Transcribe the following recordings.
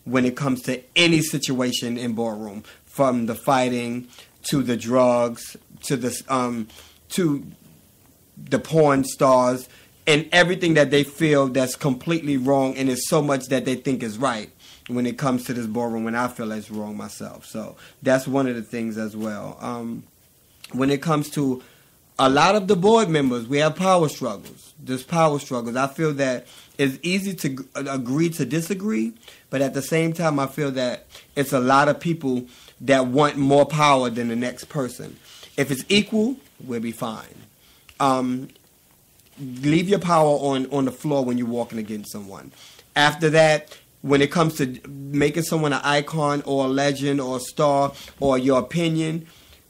when it comes to any situation in ballroom, from the fighting to the drugs to the porn stars and everything that they feel that's completely wrong, and it's so much that they think is right when it comes to this ballroom when I feel it's wrong myself. So that's one of the things as well. When it comes to a lot of the board members, we have power struggles. There's power struggles. I feel that it's easy to agree to disagree, but at the same time, I feel that it's a lot of people that want more power than the next person. If it's equal, we'll be fine. Leave your power on the floor when you're walking against someone. After that, when it comes to making someone an icon or a legend or a star or your opinion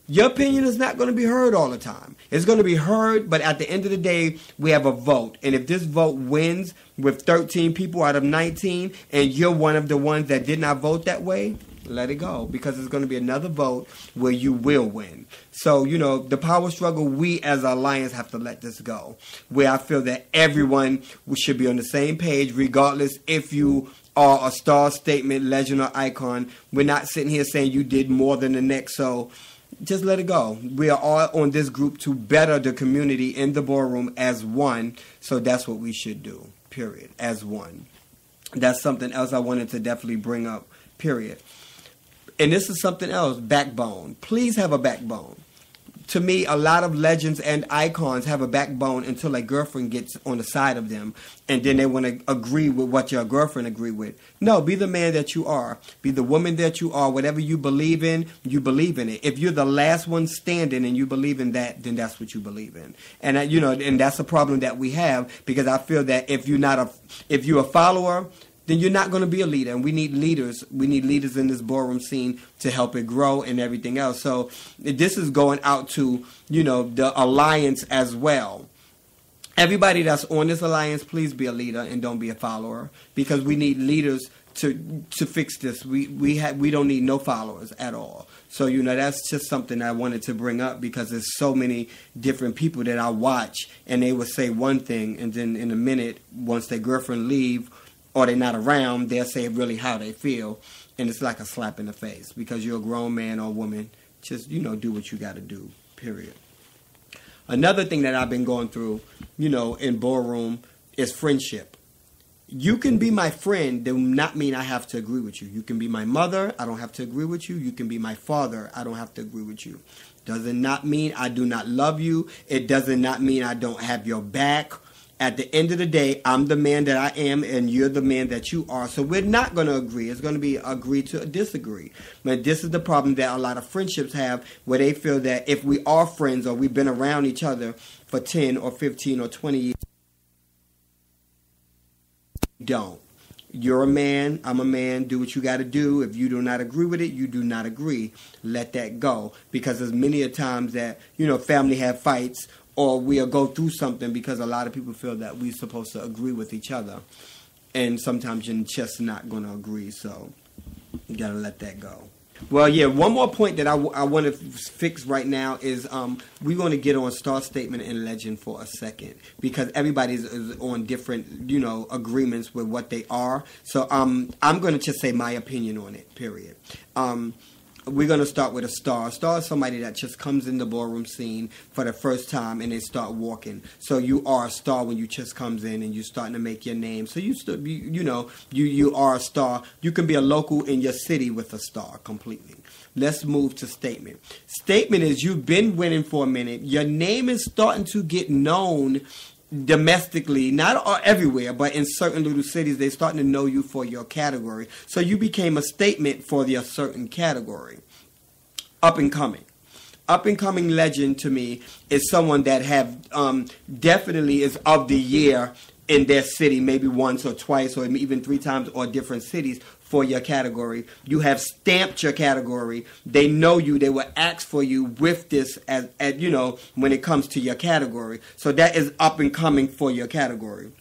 is not going to be heard all the time. It's going to be heard, but at the end of the day, we have a vote. And if this vote wins with 13 people out of 19, and you're one of the ones that did not vote that way, let it go, because it's going to be another vote where you will win. So, the power struggle, we as an alliance have to let this go, where I feel that everyone should be on the same page, regardless if you are a star, statement, legend, or icon. We're not sitting here saying you did more than the next, so just let it go. We are all on this group to better the community in the ballroom as one, so that's what we should do, period, as one. That's something else I wanted to definitely bring up, period. And this is something else, backbone. Please have a backbone. To me, a lot of legends and icons have a backbone until a girlfriend gets on the side of them, and then they want to agree with what your girlfriend agree with. No, be the man that you are. Be the woman that you are. Whatever you believe in it. If you're the last one standing and you believe in that, then that's what you believe in. And and that's a problem that we have, because I feel that if you're a follower, then you're not going to be a leader. And we need leaders. We need leaders in this ballroom scene to help it grow and everything else. So this is going out to, the alliance as well. Everybody that's on this alliance, please be a leader and don't be a follower, because we need leaders to fix this. We don't need no followers at all. So, that's just something I wanted to bring up, because there's so many different people that I watch, and they will say one thing, and then in a minute, once their girlfriend leave, or they're not around, they'll say really how they feel. And it's like a slap in the face, because you're a grown man or woman. Just, do what you got to do, period. Another thing that I've been going through, in ballroom is friendship. You can be my friend, do not mean I have to agree with you. You can be my mother, I don't have to agree with you. You can be my father, I don't have to agree with you. Does not mean I do not love you. It does not mean I don't have your back. At the end of the day, I'm the man that I am, and you're the man that you are. So we're not going to agree. It's going to be agree to disagree. But this is the problem that a lot of friendships have, where they feel that if we are friends or we've been around each other for 10 or 15 or 20 years, don't. You're a man, I'm a man, do what you got to do. If you do not agree with it, you do not agree. Let that go. Because there's many a times that, family have fights, or we'll go through something because a lot of people feel that we're supposed to agree with each other. And sometimes you're just not going to agree, so you got to let that go. Well, yeah, one more point that I want to fix right now is we're going to get on star, statement, and legend for a second, because everybody is on different, agreements with what they are. So I'm going to just say my opinion on it, period. We're going to start with a star. A star is somebody that just comes in the ballroom scene for the first time and they start walking. So you are a star when you just comes in and you're starting to make your name. So you are a star. You can be a local in your city with a star completely. Let's move to statement. Statement is you've been winning for a minute. Your name is starting to get known domestically, not everywhere, but in certain little cities, they're starting to know you for your category. So you became a statement for a certain category. Up and coming. Up and coming legend to me is someone that have definitely is of the year in their city, maybe once or twice or even 3 times, or different cities for your category. You have stamped your category. They know you. They will ask for you with this as when it comes to your category. So that is up and coming for your category.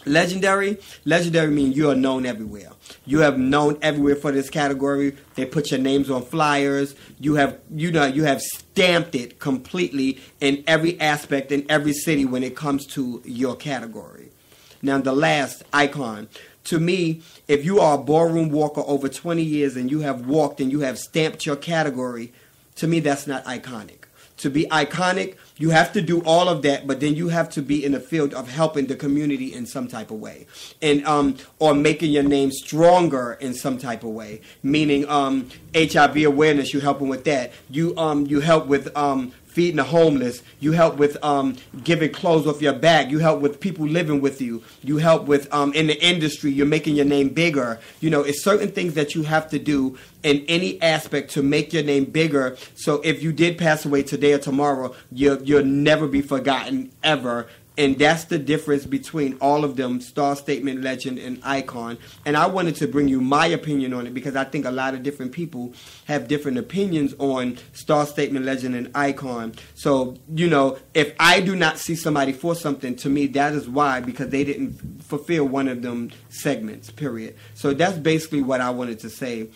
Legendary means you are known everywhere. You have known everywhere for this category. They put your names on flyers. You have stamped it completely in every aspect in every city when it comes to your category. Now the last, icon. to me, if you are a ballroom walker over 20 years and you have walked and you have stamped your category, to me, that's not iconic. To be iconic, you have to do all of that, but then you have to be in the field of helping the community in some type of way, and or making your name stronger in some type of way. Meaning, HIV awareness, you helping with that. You help with feeding the homeless. You help with giving clothes off your back. You help with people living with you. You help with in the industry. You're making your name bigger. You know, it's certain things that you have to do in any aspect to make your name bigger. So if you did pass away today or tomorrow, you'll never be forgotten ever. And that's the difference between all of them, star, statement, legend, and icon. And I wanted to bring you my opinion on it because I think a lot of different people have different opinions on star, statement, legend, and icon. So, you know, if I do not see somebody for something, to me, that is why, because they didn't fulfill one of them segments, period. So that's basically what I wanted to say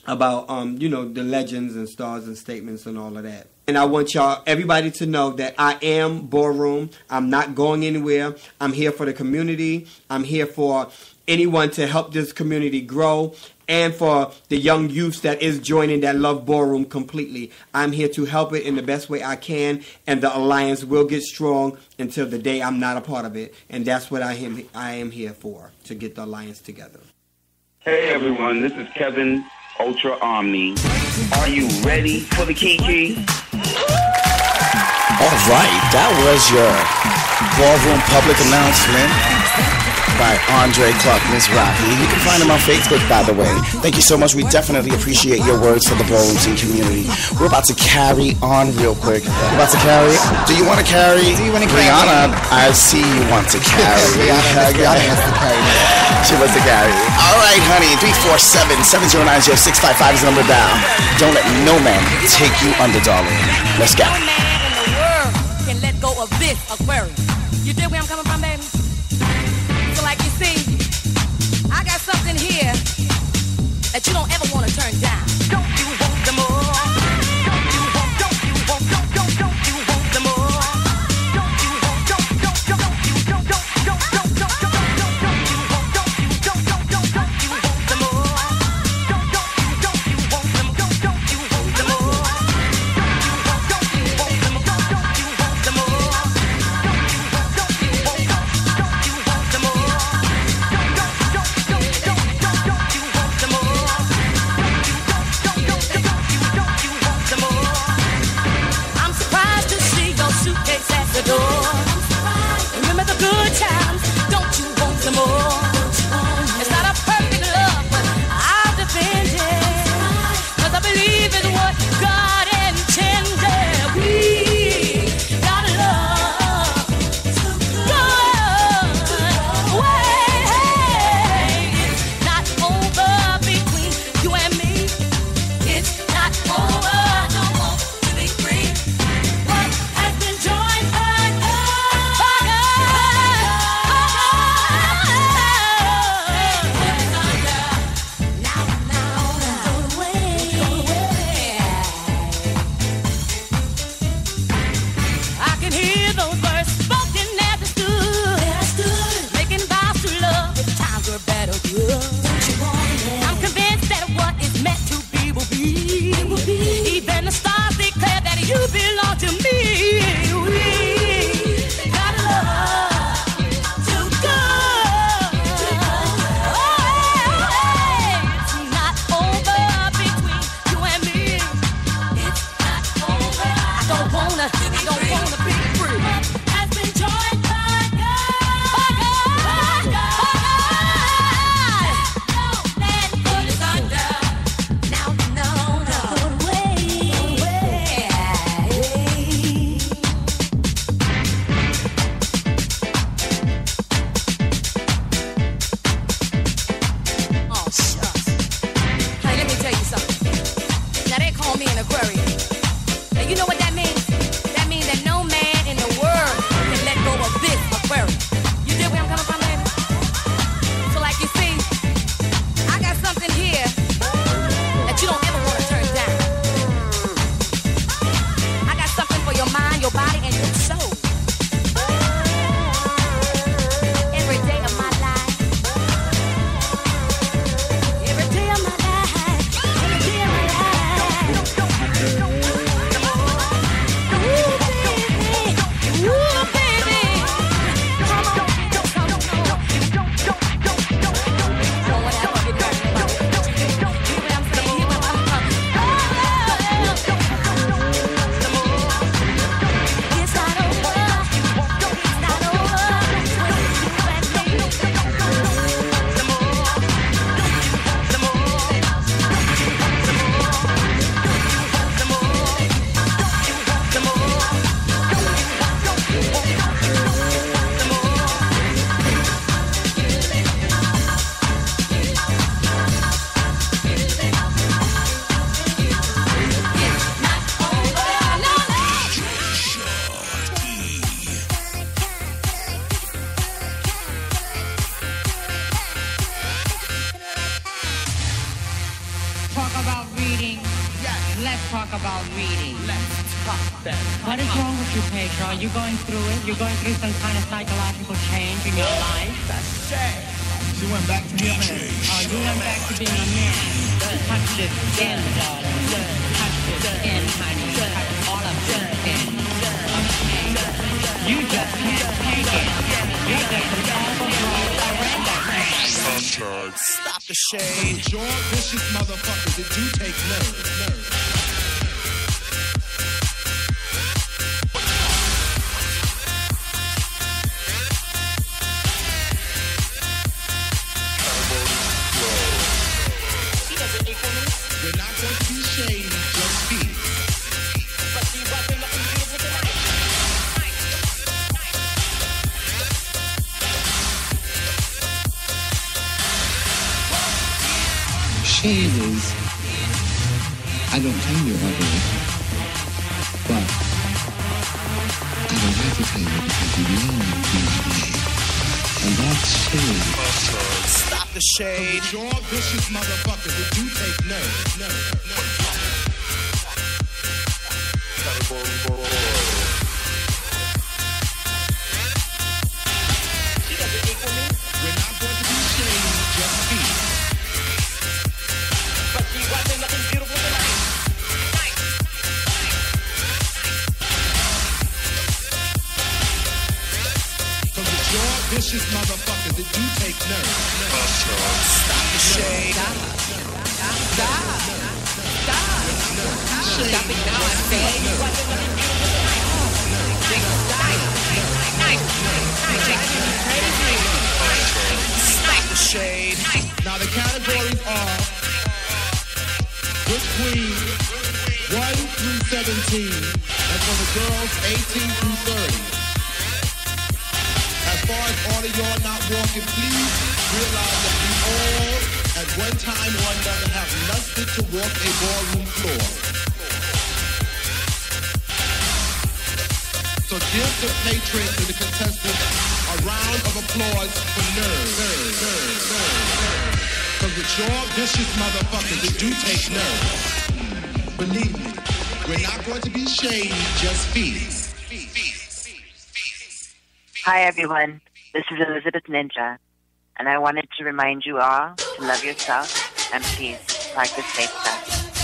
about, you know, the legends and stars and statements and all of that. And I want everybody to know that I am Ballroom. I'm not going anywhere. I'm here for the community. I'm here for anyone to help this community grow, and for the young youths that is joining that love Ballroom completely. I'm here to help it in the best way I can, and the alliance will get strong until the day I'm not a part of it. And that's what I am here for, to get the alliance together. Hey everyone, this is Kevin Ultra Omni. Are you ready for the Kiki? All right, that was your Ballroom public announcement by Andre Clark Mizrahi. You can find him on Facebook, by the way. Thank you so much. We definitely appreciate your words for the ballroom scene community. We're about to carry on real quick. We're about to carry. Do you want to carry? Rihanna, I see you want to carry. Rihanna has to carry. She wants to carry. All right, honey. 347-709-0655 is the number down. Don't let no man take you under, darling. Let's go. No man in the world can let go of this Aquarius. You dig where I'm coming from, baby? So like you see, I got something here that you don't ever want to turn down. Don't you want the more? Don't you want the more? Don't you want the more? Don't you want the more? talk about reading? Let's talk about reading. What is wrong with you, Pedro? Are you going through it? You're going through some kind of psychological change in your life? She went back to being a man. Oh, you went back to being a man. Touch this skin, darling. Touch this skin, honey. Touch all of this skin. Okay. You just can't take it. You're just an overgrown surrender. Stop the shade. Your vicious motherfuckers that do take nerve. We're not going to be shady, just be. Shade is, I don't tell you ugly, but I don't have to tell you because you know you're ugly. And that's shade. Stop the shade. So your vicious motherfuckers that do take nerve. We're not going to be shady, just be. Vicious motherfuckers that do take nerve. Stop the shade. Stop it now, I say. Stop the shade. Now the categories are between 1 through 17, and for the girls 18 through 30. As far as all of y'all not walking, please realize that we all, at one time or another, have lusted to walk a ballroom floor. So give the patrons and the contestants a round of applause for nerve. Because with your vicious motherfuckers, it do take nerve. Believe me, we're not going to be shady, just fees. Hi everyone, this is Elizabeth Ninja, and I wanted to remind you all to love yourself and please practice safe sex.